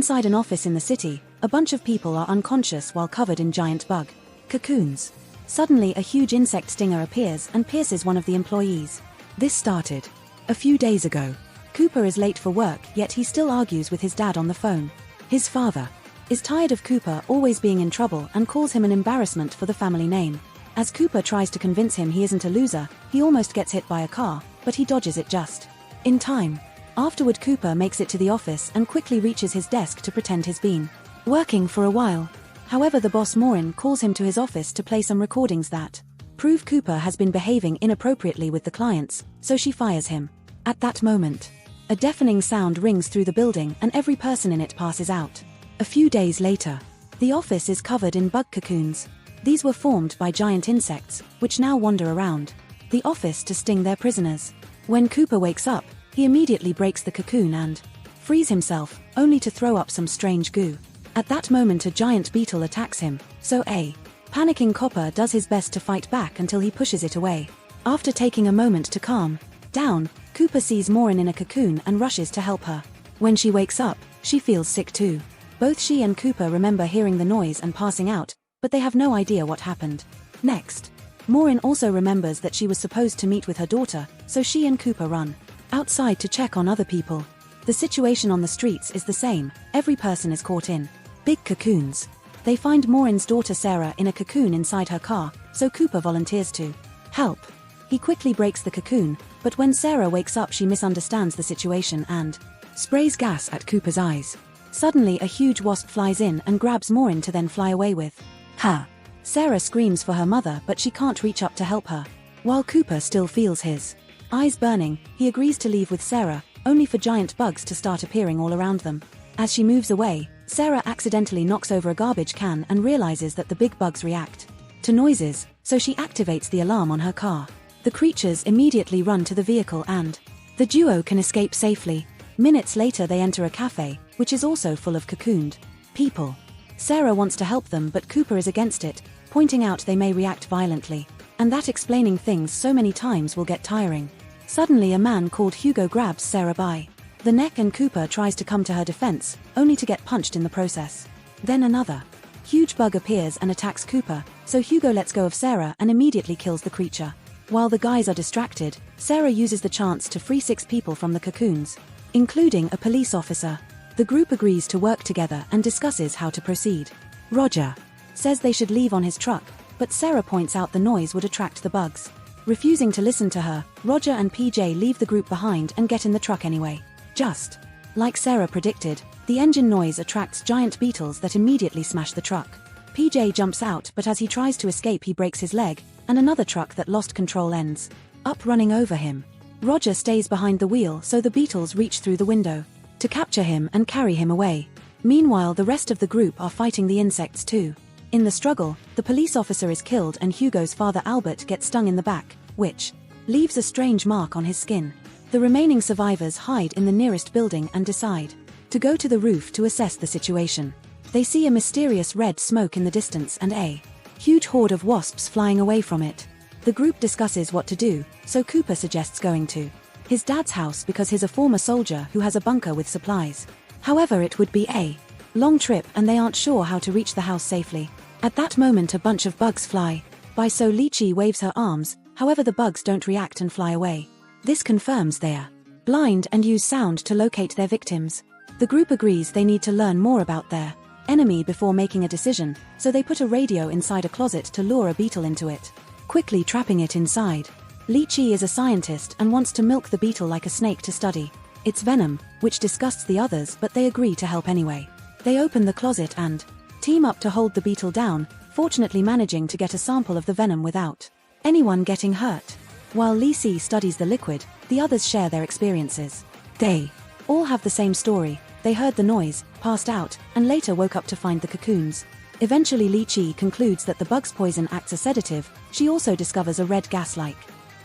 Inside an office in the city, a bunch of people are unconscious while covered in giant bug cocoons. Suddenly a huge insect stinger appears and pierces one of the employees. This started a few days ago. Cooper is late for work, yet he still argues with his dad on the phone. His father is tired of Cooper always being in trouble and calls him an embarrassment for the family name. As Cooper tries to convince him he isn't a loser, he almost gets hit by a car, but he dodges it just in time. Afterward, Cooper makes it to the office and quickly reaches his desk to pretend he's been working for a while. However, the boss Maureen calls him to his office to play some recordings that prove Cooper has been behaving inappropriately with the clients, so she fires him. At that moment, a deafening sound rings through the building and every person in it passes out. A few days later, the office is covered in bug cocoons. These were formed by giant insects, which now wander around the office to sting their prisoners. When Cooper wakes up, he immediately breaks the cocoon and frees himself, only to throw up some strange goo. At that moment a giant beetle attacks him, so a panicking copper does his best to fight back until he pushes it away. After taking a moment to calm down, Cooper sees Maureen in a cocoon and rushes to help her. When she wakes up, she feels sick too. Both she and Cooper remember hearing the noise and passing out, but they have no idea what happened next. Maureen also remembers that she was supposed to meet with her daughter, so she and Cooper run outside to check on other people. The situation on the streets is the same, every person is caught in big cocoons. They find Maureen's daughter Sarah in a cocoon inside her car, so Cooper volunteers to help. He quickly breaks the cocoon, but when Sarah wakes up she misunderstands the situation and sprays gas at Cooper's eyes. Suddenly a huge wasp flies in and grabs Maureen to then fly away with her. Sarah screams for her mother, but she can't reach up to help her. While Cooper still feels his eyes burning, he agrees to leave with Sarah, only for giant bugs to start appearing all around them. As she moves away, Sarah accidentally knocks over a garbage can and realizes that the big bugs react to noises, so she activates the alarm on her car. The creatures immediately run to the vehicle and the duo can escape safely. Minutes later they enter a cafe, which is also full of cocooned people. Sarah wants to help them, but Cooper is against it, pointing out they may react violently, and that explaining things so many times will get tiring. Suddenly a man called Hugo grabs Sarah by the neck and Cooper tries to come to her defense, only to get punched in the process. Then another huge bug appears and attacks Cooper, so Hugo lets go of Sarah and immediately kills the creature. While the guys are distracted, Sarah uses the chance to free 6 people from the cocoons, including a police officer. The group agrees to work together and discusses how to proceed. Roger says they should leave on his truck, but Sarah points out the noise would attract the bugs. Refusing to listen to her, Roger and PJ leave the group behind and get in the truck anyway. Just like Sarah predicted, the engine noise attracts giant beetles that immediately smash the truck. PJ jumps out, but as he tries to escape he breaks his leg, and another truck that lost control ends up running over him. Roger stays behind the wheel, so the beetles reach through the window to capture him and carry him away. Meanwhile, the rest of the group are fighting the insects too. In the struggle, the police officer is killed and Hugo's father Albert gets stung in the back, which leaves a strange mark on his skin. The remaining survivors hide in the nearest building and decide to go to the roof to assess the situation. They see a mysterious red smoke in the distance and a huge horde of wasps flying away from it. The group discusses what to do, so Cooper suggests going to his dad's house because he's a former soldier who has a bunker with supplies. However, it would be a long trip and they aren't sure how to reach the house safely. At that moment a bunch of bugs fly by, so Lychee waves her arms, however the bugs don't react and fly away. This confirms they're blind and use sound to locate their victims. The group agrees they need to learn more about their enemy before making a decision, so they put a radio inside a closet to lure a beetle into it, quickly trapping it inside. Lychee is a scientist and wants to milk the beetle like a snake to study its venom, which disgusts the others, but they agree to help anyway. They open the closet and team up to hold the beetle down, fortunately managing to get a sample of the venom without anyone getting hurt. While Lychee studies the liquid, the others share their experiences. They all have the same story. They heard the noise, passed out, and later woke up to find the cocoons. Eventually Lychee concludes that the bug's poison acts as sedative. She also discovers a red gas like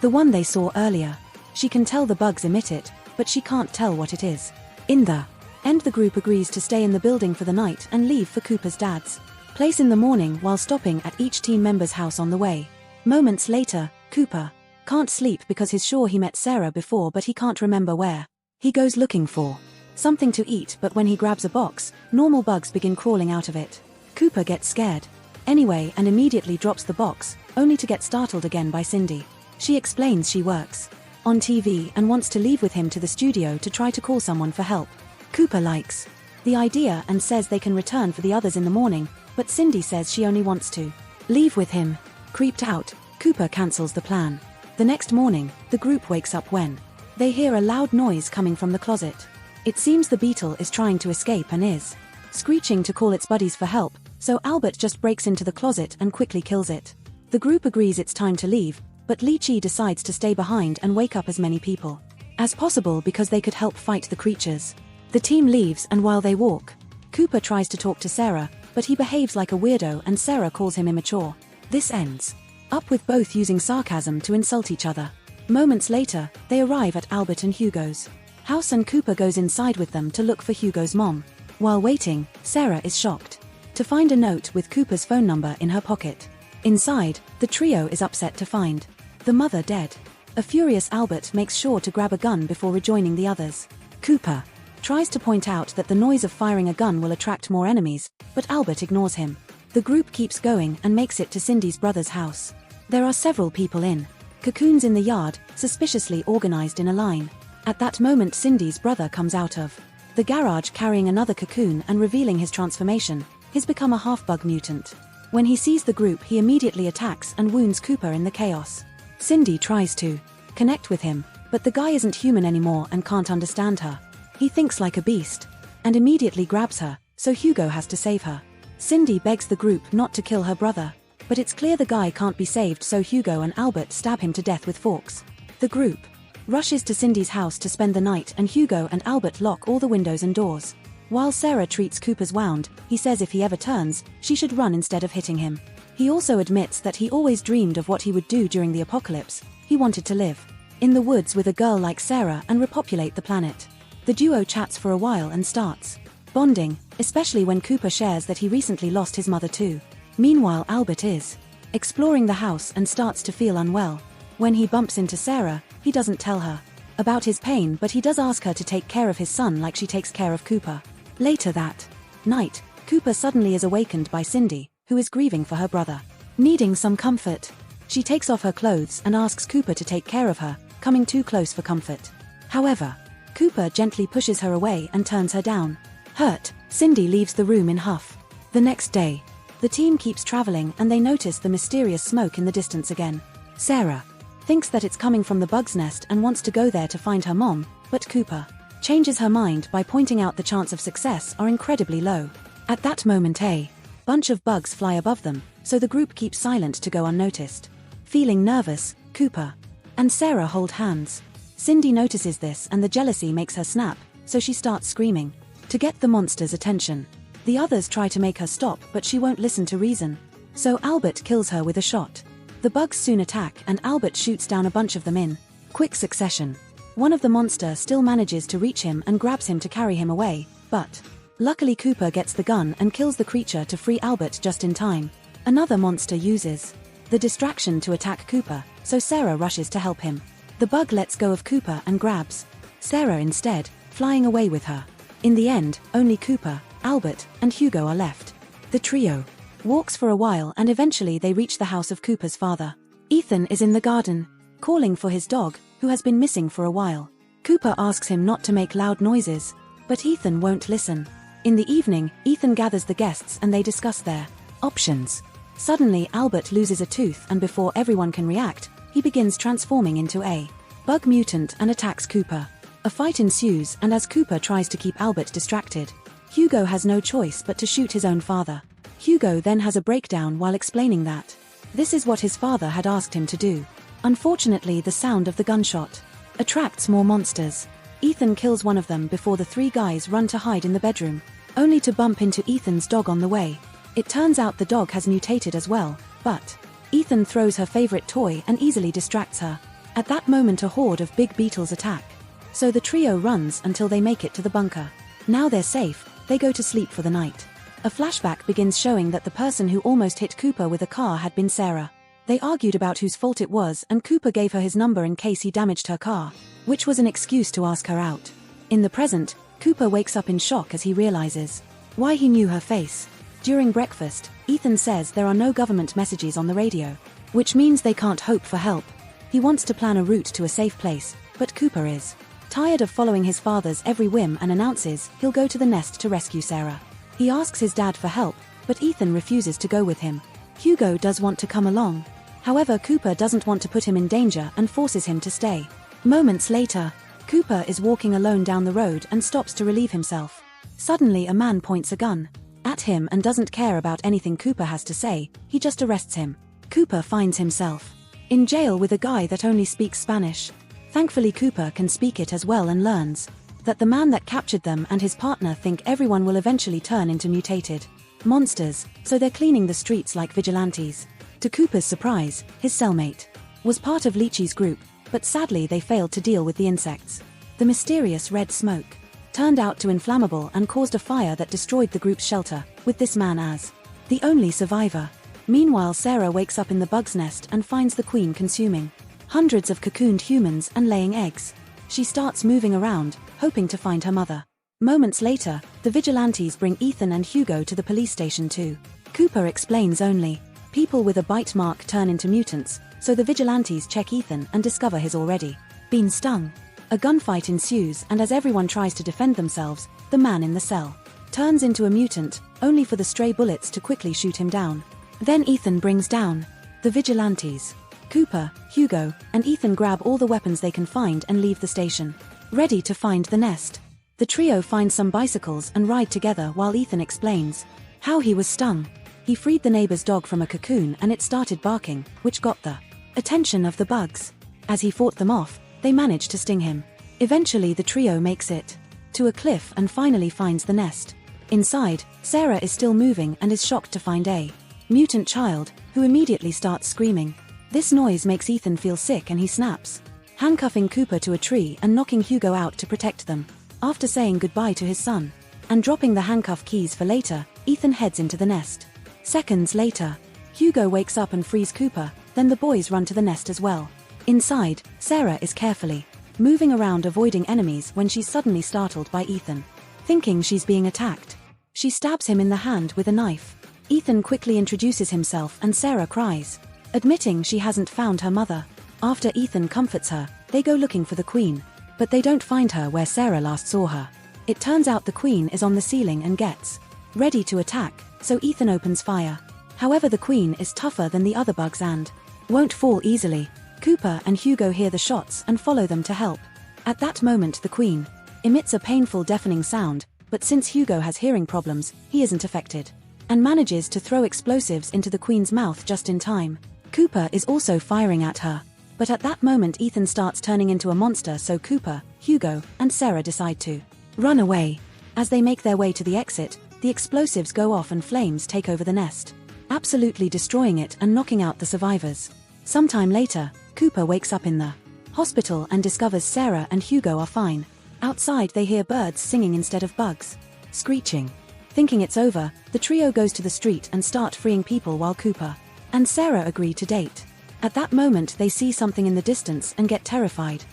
the one they saw earlier. She can tell the bugs emit it, but she can't tell what it is. In the end, the group agrees to stay in the building for the night and leave for Cooper's dad's place in the morning while stopping at each team member's house on the way. Moments later, Cooper can't sleep because he's sure he met Sarah before, but he can't remember where. He goes looking for something to eat, but when he grabs a box, normal bugs begin crawling out of it. Cooper gets scared anyway and immediately drops the box, only to get startled again by Cindy. She explains she works on TV and wants to leave with him to the studio to try to call someone for help. Cooper likes the idea and says they can return for the others in the morning, but Cindy says she only wants to leave with him. Creeped out, Cooper cancels the plan. The next morning, the group wakes up when they hear a loud noise coming from the closet. It seems the beetle is trying to escape and is screeching to call its buddies for help, so Albert just breaks into the closet and quickly kills it. The group agrees it's time to leave, but Li Chi decides to stay behind and wake up as many people as possible because they could help fight the creatures. The team leaves, and while they walk, Cooper tries to talk to Sarah, but he behaves like a weirdo and Sarah calls him immature. This ends up with both using sarcasm to insult each other. Moments later, they arrive at Albert and Hugo's house and Cooper goes inside with them to look for Hugo's mom. While waiting, Sarah is shocked to find a note with Cooper's phone number in her pocket. Inside, the trio is upset to find the mother dead. A furious Albert makes sure to grab a gun before rejoining the others. Cooper tries to point out that the noise of firing a gun will attract more enemies, but Albert ignores him. The group keeps going and makes it to Cindy's brother's house. There are several people in cocoons in the yard, suspiciously organized in a line. At that moment, Cindy's brother comes out of the garage carrying another cocoon and revealing his transformation. He's become a half-bug mutant. When he sees the group, he immediately attacks and wounds Cooper in the chaos. Cindy tries to connect with him, but the guy isn't human anymore and can't understand her. He thinks like a beast and immediately grabs her, so Hugo has to save her. Cindy begs the group not to kill her brother, but it's clear the guy can't be saved, so Hugo and Albert stab him to death with forks. The group rushes to Cindy's house to spend the night and Hugo and Albert lock all the windows and doors. While Sarah treats Cooper's wound, he says if he ever turns, she should run instead of hitting him. He also admits that he always dreamed of what he would do during the apocalypse. He wanted to live in the woods with a girl like Sarah and repopulate the planet. The duo chats for a while and starts bonding, especially when Cooper shares that he recently lost his mother too. Meanwhile, Albert is exploring the house and starts to feel unwell. When he bumps into Sarah, he doesn't tell her about his pain, but he does ask her to take care of his son like she takes care of Cooper. Later that night, Cooper suddenly is awakened by Cindy, who is grieving for her brother. Needing some comfort, she takes off her clothes and asks Cooper to take care of her, coming too close for comfort. However, Cooper gently pushes her away and turns her down. Hurt, Cindy leaves the room in huff. The next day, the team keeps traveling and they notice the mysterious smoke in the distance again. Sarah thinks that it's coming from the bug's nest and wants to go there to find her mom, but Cooper changes her mind by pointing out the chance of success are incredibly low. At that moment, a bunch of bugs fly above them, so the group keeps silent to go unnoticed. Feeling nervous, Cooper and Sarah hold hands. Cindy notices this and the jealousy makes her snap, so she starts screaming to get the monster's attention. The others try to make her stop, but she won't listen to reason. So Albert kills her with a shot. The bugs soon attack and Albert shoots down a bunch of them in quick succession. One of the monster still manages to reach him and grabs him to carry him away, but luckily Cooper gets the gun and kills the creature to free Albert just in time. Another monster uses the distraction to attack Cooper, so Sarah rushes to help him. The bug lets go of Cooper and grabs Sarah instead, flying away with her. In the end, only Cooper, Albert, and Hugo are left. The trio walks for a while and eventually they reach the house of Cooper's father. Ethan is in the garden, calling for his dog, who has been missing for a while. Cooper asks him not to make loud noises, but Ethan won't listen. In the evening, Ethan gathers the guests and they discuss their options. Suddenly, Albert loses a tooth and before everyone can react, he begins transforming into a bug mutant and attacks Cooper. A fight ensues and as Cooper tries to keep Albert distracted, Hugo has no choice but to shoot his own father. Hugo then has a breakdown while explaining that this is what his father had asked him to do. Unfortunately, the sound of the gunshot attracts more monsters. Ethan kills one of them before the three guys run to hide in the bedroom, only to bump into Ethan's dog on the way. It turns out the dog has mutated as well, but Ethan throws her favorite toy and easily distracts her. At that moment, a horde of big beetles attack, so the trio runs until they make it to the bunker. Now they're safe, they go to sleep for the night. A flashback begins showing that the person who almost hit Cooper with a car had been Sarah. They argued about whose fault it was and Cooper gave her his number in case he damaged her car, which was an excuse to ask her out. In the present, Cooper wakes up in shock as he realizes why he knew her face. During breakfast, Ethan says there are no government messages on the radio, which means they can't hope for help. He wants to plan a route to a safe place, but Cooper is tired of following his father's every whim and announces he'll go to the nest to rescue Sarah. He asks his dad for help, but Ethan refuses to go with him. Hugo does want to come along. However, Cooper doesn't want to put him in danger and forces him to stay. Moments later, Cooper is walking alone down the road and stops to relieve himself. Suddenly a man points a gun at him and doesn't care about anything Cooper has to say, he just arrests him. Cooper finds himself in jail with a guy that only speaks Spanish. Thankfully Cooper can speak it as well and learns that the man that captured them and his partner think everyone will eventually turn into mutated monsters, so they're cleaning the streets like vigilantes. To Cooper's surprise, his cellmate was part of Leachy's group, but sadly they failed to deal with the insects. The mysterious red smoke turned out to inflammable and caused a fire that destroyed the group's shelter, with this man as the only survivor. Meanwhile, Sarah wakes up in the bug's nest and finds the queen consuming hundreds of cocooned humans and laying eggs. She starts moving around, hoping to find her mother. Moments later, the vigilantes bring Ethan and Hugo to the police station too. Cooper explains only people with a bite mark turn into mutants, so the vigilantes check Ethan and discover he's already been stung. A gunfight ensues, and as everyone tries to defend themselves, the man in the cell turns into a mutant, only for the stray bullets to quickly shoot him down. Then Ethan brings down the vigilantes. Cooper, Hugo, and Ethan grab all the weapons they can find and leave the station, ready to find the nest. The trio find some bicycles and ride together while Ethan explains how he was stung. He freed the neighbor's dog from a cocoon and it started barking, which got the attention of the bugs. As he fought them off, they managed to sting him. Eventually the trio makes it to a cliff and finally finds the nest. Inside, Sarah is still moving and is shocked to find a mutant child, who immediately starts screaming. This noise makes Ethan feel sick and he snaps, handcuffing Cooper to a tree and knocking Hugo out to protect them. After saying goodbye to his son and dropping the handcuff keys for later, Ethan heads into the nest. Seconds later, Hugo wakes up and frees Cooper, then the boys run to the nest as well. Inside, Sarah is carefully moving around avoiding enemies when she's suddenly startled by Ethan. Thinking she's being attacked, she stabs him in the hand with a knife. Ethan quickly introduces himself and Sarah cries, admitting she hasn't found her mother. After Ethan comforts her, they go looking for the queen, but they don't find her where Sarah last saw her. It turns out the queen is on the ceiling and gets ready to attack, so Ethan opens fire. However, the queen is tougher than the other bugs and won't fall easily. Cooper and Hugo hear the shots and follow them to help. At that moment the queen emits a painful deafening sound, but since Hugo has hearing problems, he isn't affected, and manages to throw explosives into the queen's mouth just in time. Cooper is also firing at her, but at that moment Ethan starts turning into a monster, so Cooper, Hugo, and Sarah decide to run away. As they make their way to the exit, the explosives go off and flames take over the nest, absolutely destroying it and knocking out the survivors. Sometime later, Cooper wakes up in the hospital and discovers Sarah and Hugo are fine. Outside they hear birds singing instead of bugs screeching. Thinking it's over, the trio goes to the street and start freeing people while Cooper and Sarah agree to date. At that moment they see something in the distance and get terrified.